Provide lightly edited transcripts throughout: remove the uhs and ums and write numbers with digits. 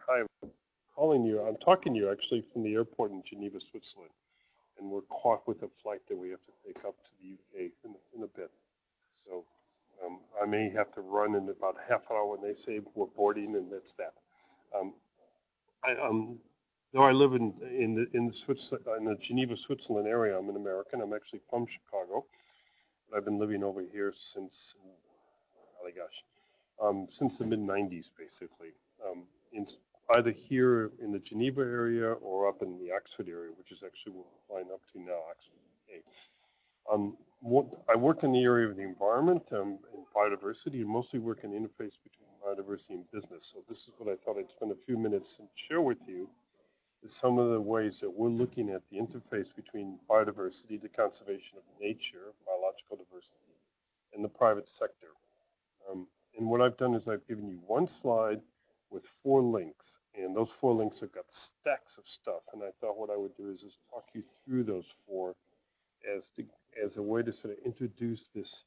Hi, I'm talking to you actually from the airport in Geneva, Switzerland, and we're caught with a flight that we have to take up to the UK in a bit. So I may have to run in about half an hour when they say we're boarding, and that's that. Um, though I live in the Geneva, Switzerland area, I'm an American. I'm actually from Chicago, but I've been living over here since, oh my gosh, since the mid '90s, basically. In either here in the Geneva area or up in the Oxford area, which is actually what we're flying up to now, Oxford. Okay. I work in the area of the environment and biodiversity, and mostly work in the interface between biodiversity and business. So this is what I thought I'd spend a few minutes and share with you, is some of the ways that we're looking at the interface between biodiversity, the conservation of nature, biological diversity, and the private sector. Um, and what I've done is I've given you one slide with 4 links, and those 4 links have got stacks of stuff. And I thought what I would do is just talk you through those 4 as a way to sort of introduce this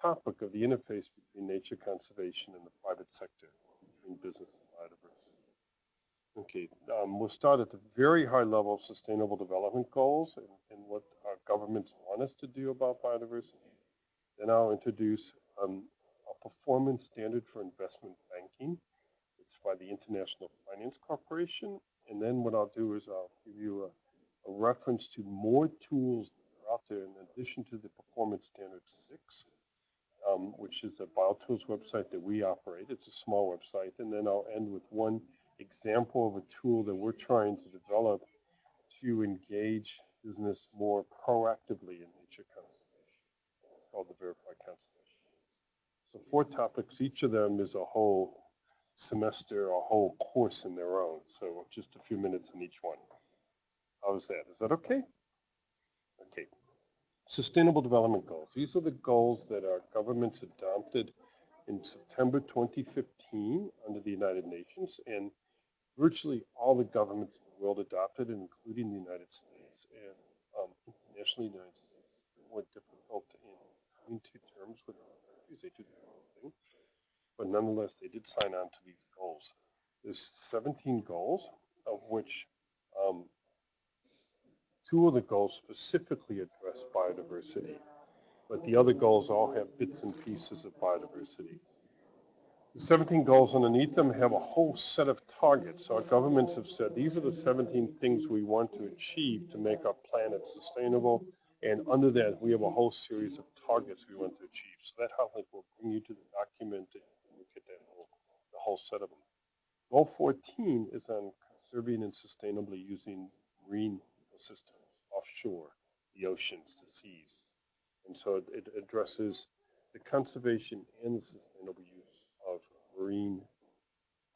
topic of the interface between nature conservation and the private sector, between business and biodiversity. Okay, we'll start at the very high level of sustainable development goals and what our governments want us to do about biodiversity. Then I'll introduce a performance standard for investment banking. It's by the International Finance Corporation. And then what I'll do is I'll give you a reference to more tools that are out there in addition to the Performance Standard 6, which is a BioTools website that we operate. It's a small website. And then I'll end with one example of a tool that we're trying to develop to engage business more proactively in nature conservation. It's called the Verified Conservation. So 4 topics. Each of them is a whole semester, a whole course in their own. So just a few minutes in each one. How's that? Is that okay? Okay. Sustainable Development Goals. These are the goals that our governments adopted in September 2015 under the United Nations, and virtually all the governments in the world adopted, including the United States. And internationally, the United States is more difficult in coming to terms with other countries. They do their own thing. But nonetheless, they did sign on to these goals. There's 17 goals, of which 2 of the goals specifically address biodiversity, but the other goals all have bits and pieces of biodiversity. The 17 goals underneath them have a whole set of targets. Our governments have said these are the 17 things we want to achieve to make our planet sustainable, and under that we have a whole series of targets we want to achieve. So that hopefully will bring you to the document and look at that the whole set of them. Goal 14 is on conserving and sustainably using marine ecosystems offshore, the oceans, the seas. And so it addresses the conservation and the sustainable use of marine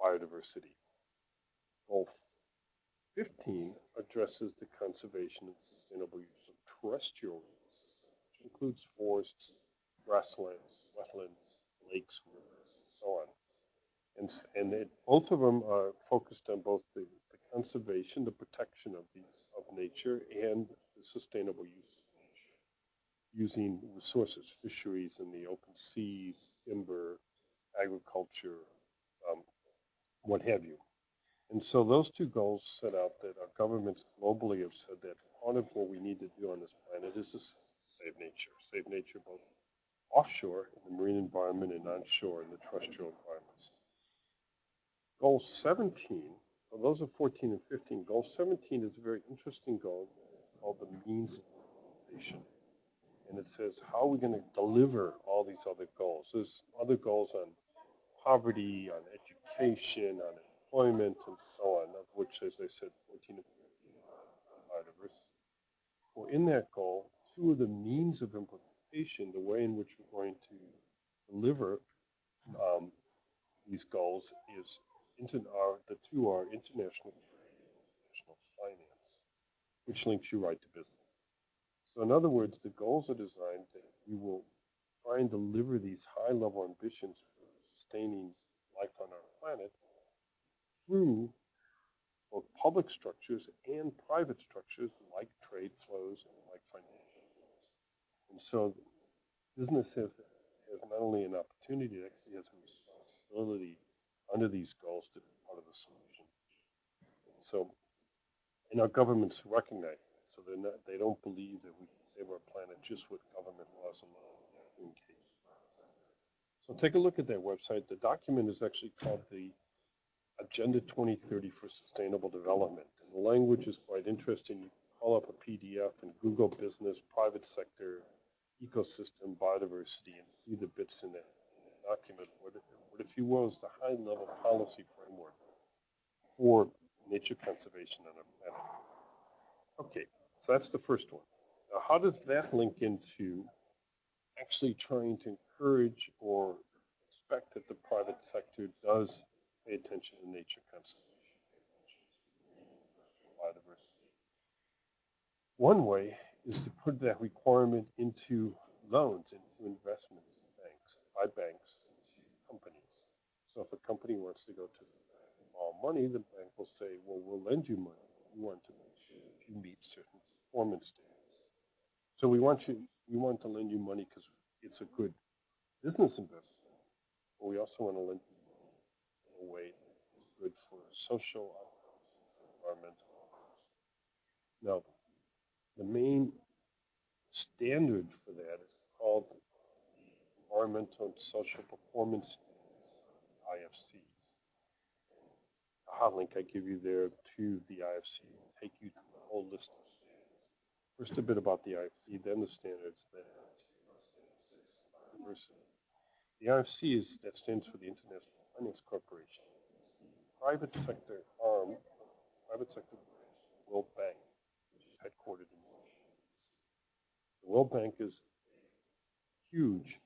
biodiversity. Goal 15 addresses the conservation and sustainable use of terrestrial ecosystems, which includes forests, grasslands, wetlands, lakes, rivers, and so on. Both of them are focused on both the conservation, the protection of nature, and the sustainable use of nature, using resources, fisheries in the open seas, timber, agriculture, um, what have you. And so those 2 goals set out that our governments globally have said that part of what we need to do on this planet is to save nature both offshore in the marine environment and onshore in the terrestrial environments. Goal 17, well, those are 14 and 15. Goal 17 is a very interesting goal called the means of implementation. And it says, how are we going to deliver all these other goals? There's other goals on poverty, on education, on employment, and so on, of which, as I said, 14 and 15 are biodiversity. Well, in that goal, 2 of the means of implementation, the way in which we're going to deliver these goals is the 2 are international trade and international finance, which links you right to business. So in other words, the goals are designed that we will try and deliver these high-level ambitions for sustaining life on our planet through both public structures and private structures like trade flows and like financial flows. And so business has not only an opportunity, it actually has a responsibility under these goals to be part of the solution. So, and our governments recognize that. So they don't believe that we can save our planet just with government laws alone. So take a look at their website. The document is actually called the Agenda 2030 for Sustainable Development. And the language is quite interesting. You can call up a PDF and Google business, private sector, ecosystem, biodiversity, and see the bits in that document. What if you will, is the high-level policy framework for nature conservation on our planet. Okay, so that's the first one. Now, how does that link into actually trying to encourage or expect that the private sector does pay attention to nature conservation, biodiversity? One way is to put that requirement into loans, into investments banks, by banks to companies. So if a company wants to go to borrow money, the bank will say, well, we'll lend you money. We want to make sure that you meet certain performance standards. So we want to lend you money because it's a good business investment, but we also want to lend you money in a way that is good for social outcomes, environmental outcomes. Now, the main standard for that is called the Environmental and Social Performance Standards, IFC. The hot link I give you there to the IFC will take you to the whole list of standards. First, a bit about the IFC, then the standards, then biodiversity. The IFC that stands for the International Finance Corporation. Private sector arm, private sector branch, the World Bank, which is headquartered in Washington. The World Bank is a huge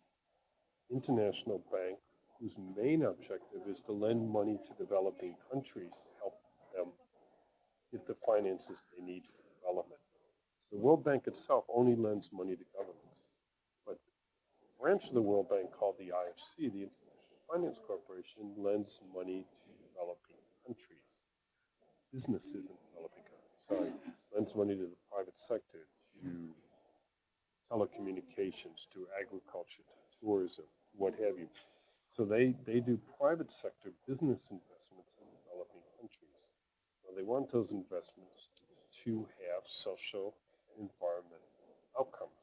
international bank whose main objective is to lend money to developing countries to help them get the finances they need for development. The World Bank itself only lends money to governments, but a branch of the World Bank called the IFC, the International Finance Corporation, lends money to developing countries, businesses in developing countries, lends money to the private sector, to telecommunications, to agriculture, to tourism, what have you. So they do private sector business investments in developing countries. Now they want those investments to have social and environmental outcomes.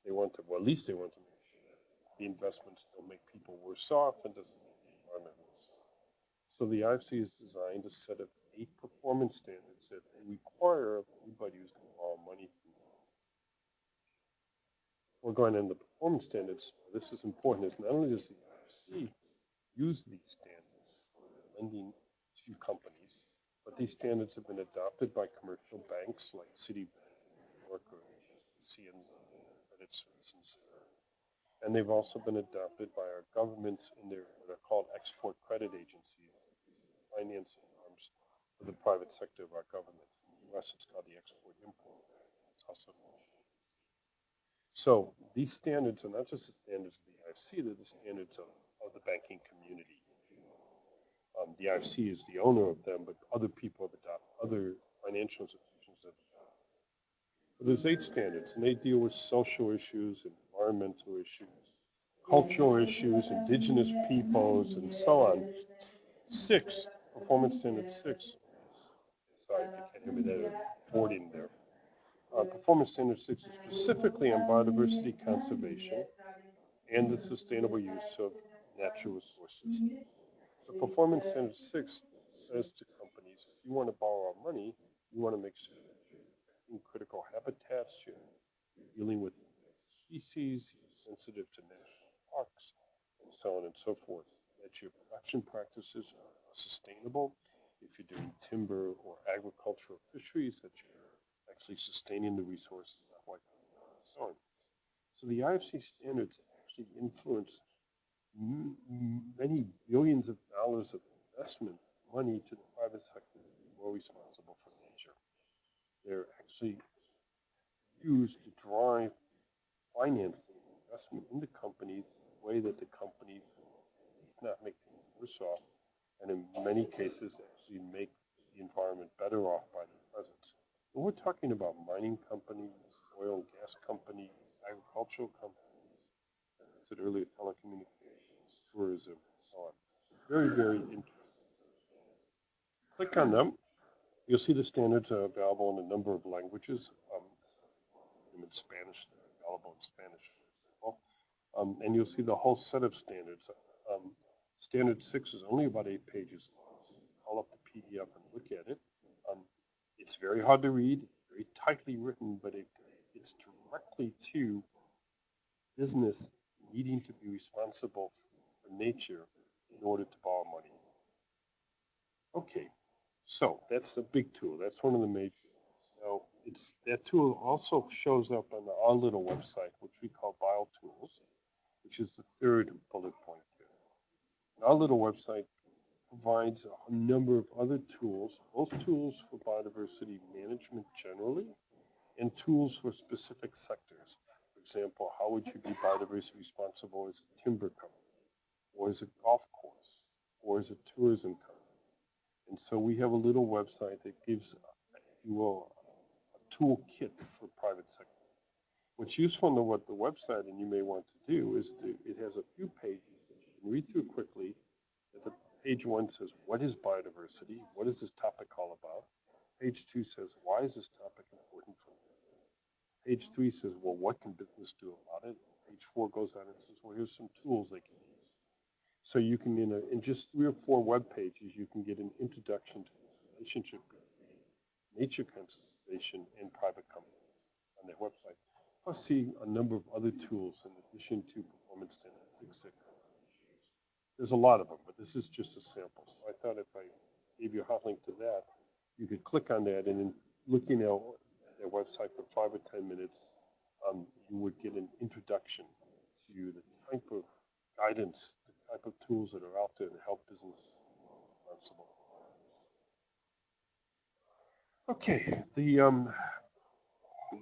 They want to, well, at least they want to make sure that the investments don't make people worse off and doesn't make the environment worse off. So the IFC is designed to set up 8 performance standards that they require of anybody who's going to borrow money from them. We're going into performance standards. This is important. Is not only does the IFC use these standards for lending to companies, but these standards have been adopted by commercial banks like Citibank in New York or HSBC in Credit Suisse. And they've also been adopted by our governments in their what are called export credit agencies, financing arms for the private sector of our governments. In the U.S., it's called the Export-Import Bank. It's also so these standards are not just the standards of the IFC, they're the standards of the banking community. The IFC is the owner of them, but other people have adopted, other financial institutions have adopted. But there's 8 standards, and they deal with social issues, environmental issues, cultural issues, indigenous peoples, and so on. 6, Performance Standard 6, sorry if you can't hear me there, boarding there. Performance Standard 6 is specifically on biodiversity conservation and the sustainable use of natural resources. So Performance Standard 6 says to companies, if you want to borrow money, you want to make sure that you're protecting critical habitats, you're dealing with species, you're sensitive to national parks, and so on and so forth, that your production practices are sustainable. If you're doing timber or agricultural fisheries, that you're actually sustaining the resources, not wiping them out, and so on. So the IFC standards actually influence many billions of dollars of investment money to the private sector to be more responsible for nature. They're actually used to drive financing investment into companies in a way that the company will at least not make things worse off, and in many cases actually make the environment better off by their presence. And we're talking about mining companies, oil and gas companies, agricultural companies, as I said earlier, telecommunications, tourism, and so on. Very, very interesting. Click on them. You'll see the standards are available in a number of languages. In Spanish, they're available in Spanish, for example. And you'll see the whole set of standards. Um, Standard 6 is only about 8 pages long. So you can call up the PDF and look at it. Um, it's very hard to read, very tightly written, but it's directly to business needing to be responsible for nature in order to borrow money. Okay, so that's a big tool. That's one of the major. Now, that tool also shows up on our little website, which we call BioTools, which is the third bullet point there. Our little website provides a number of other tools, both tools for biodiversity management generally and tools for specific sectors. For example, how would you be biodiversity responsible as a timber company, or as a golf course, or as a tourism company? And so we have a little website that gives, if you will, a toolkit for private sector. What's useful to what the website, and you may want to do, is it has a few pages that you can read through quickly. At the page 1 says, what is biodiversity? What is this topic all about? Page 2 says, why is this topic important for business? Page 3 says, well, what can business do about it? Page 4 goes on and says, well, here's some tools they can use. So you can, in just 3 or 4 web pages, you can get an introduction to the relationship between nature conservation and private companies on their website. Plus see a number of other tools in addition to performance statistics that there's a lot of them, but this is just a sample. So I thought if I gave you a hot link to that, you could click on that, and in looking at their website for 5 or 10 minutes, you would get an introduction to the type of guidance, the type of tools that are out there to help business be more responsible. Okay,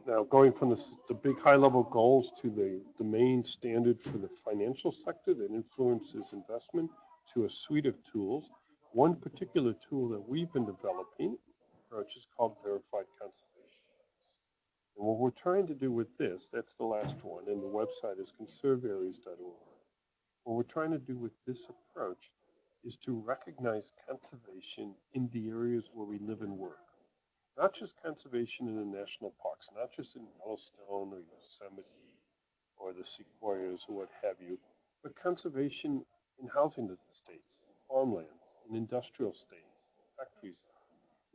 now going from the big high-level goals to the main standard for the financial sector that influences investment to a suite of tools. One particular tool that we've been developing approach is called verified conservation. And what we're trying to do with this, that's the last one, and the website is conserveareas.org. What we're trying to do with this approach is to recognize conservation in the areas where we live and work. Not just conservation in the national parks, not just in Yellowstone or Yosemite or the sequoias or what have you, but conservation in housing estates, farmland, in industrial states, factories.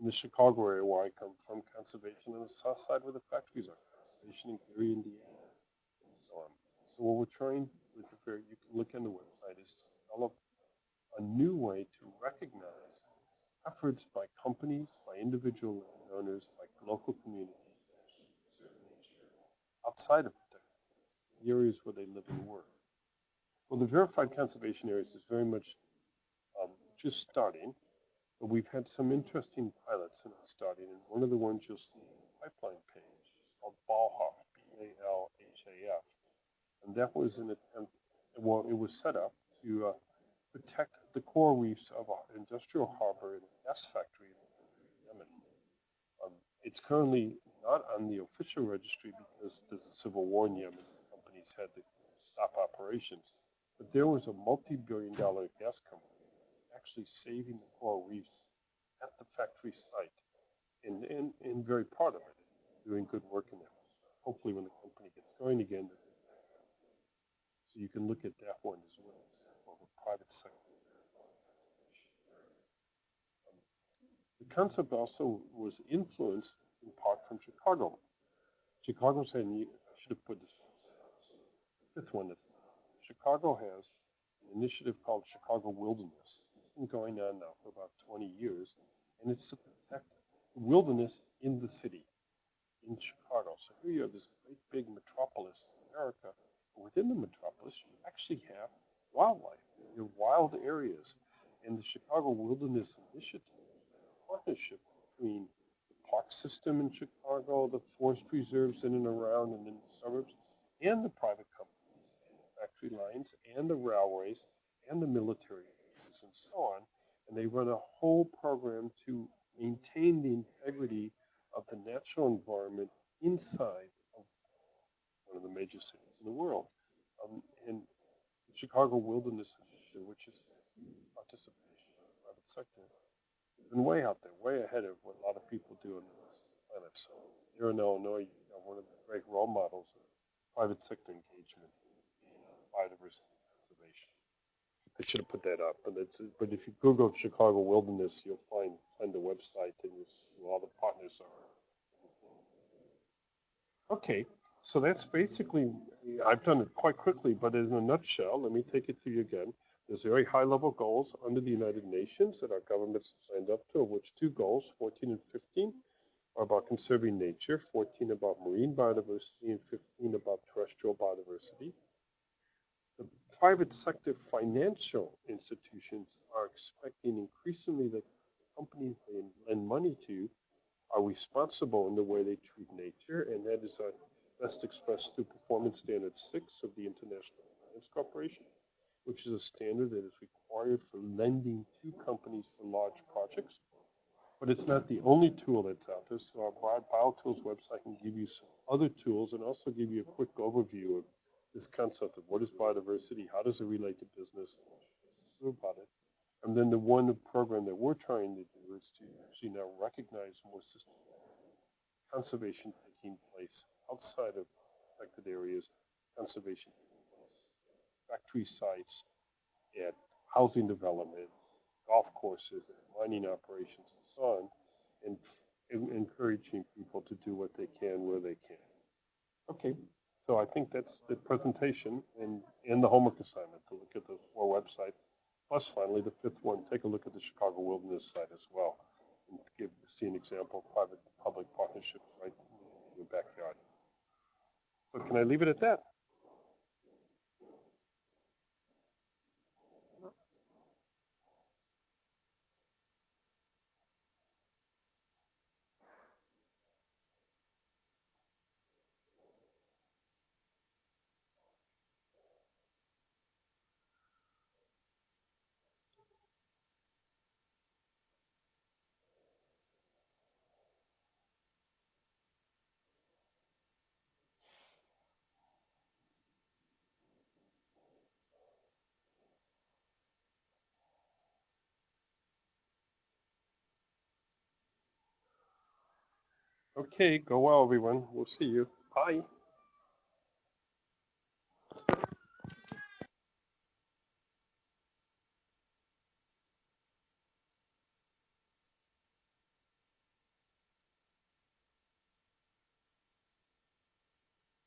In the Chicago area where I come from, conservation on the south side where the factories are, conservation in Gary, Indiana, and so on. So what we're trying with you can look on the website, is to develop a new way to recognize efforts by companies, by individual landowners, by local communities outside of the areas where they live and work. Well, the verified conservation areas is very much just starting, but we've had some interesting pilots in starting, and one of the ones you'll see on the pipeline page is called Balhaf, B-A-L-H-A-F, and that was an attempt, well, it was set up to protect the coral reefs of an industrial harbor and a gas factory in Yemen. It's currently not on the official registry because there's a civil war in Yemen. Companies had to stop operations. But there was a multi-billion-dollar gas company actually saving the coral reefs at the factory site, and very proud of it, doing good work in there. Hopefully when the company gets going again, so you can look at that one as well, for the private sector. The concept also was influenced in part from Chicago. Chicago said, and I should have put this fifth one. Chicago has an initiative called Chicago Wilderness. It's been going on now for about 20 years, and it's to protect the wilderness in the city, in Chicago. So here you have this great big metropolis in America, but within the metropolis, you actually have wildlife. You have wild areas, and the Chicago Wilderness Initiative partnership between the park system in Chicago, the forest preserves in and around and in the suburbs, and the private companies, and the factory lines, and the railways, and the military bases, and so on. And they run a whole program to maintain the integrity of the natural environment inside of one of the major cities in the world. And the Chicago Wilderness Initiative, which is participation of the private sector, been way out there, way ahead of what a lot of people do on this planet. So here in Illinois, you know, one of the great role models of private sector engagement in biodiversity conservation. I should have put that up, but if you Google Chicago Wilderness, you'll find the website and you'll see who all the partners are. Okay, so that's basically, I've done it quite quickly, but in a nutshell, let me take it to you again. There's very high-level goals under the United Nations that our governments signed up to, of which two goals, 14 and 15, are about conserving nature, 14 about marine biodiversity, and 15 about terrestrial biodiversity. The private sector financial institutions are expecting increasingly that companies they lend money to are responsible in the way they treat nature, and that is best expressed through Performance Standard 6 of the International Finance Corporation, which is a standard that is required for lending to companies for large projects. But it's not the only tool that's out there. So our BioTools website can give you some other tools and also give you a quick overview of this concept of what is biodiversity, how does it relate to business, about it. And then the one program that we're trying to do is to actually now recognize more systematic conservation taking place outside of affected areas, conservation taking place, factory sites, at housing developments, golf courses, mining operations, and so on, and encouraging people to do what they can where they can. Okay, so I think that's the presentation and the homework assignment to look at those four websites. Plus, finally, the fifth one, take a look at the Chicago Wilderness site as well and see an example of private-public partnerships right in your backyard. So can I leave it at that? Okay, go well, everyone. We'll see you. Bye.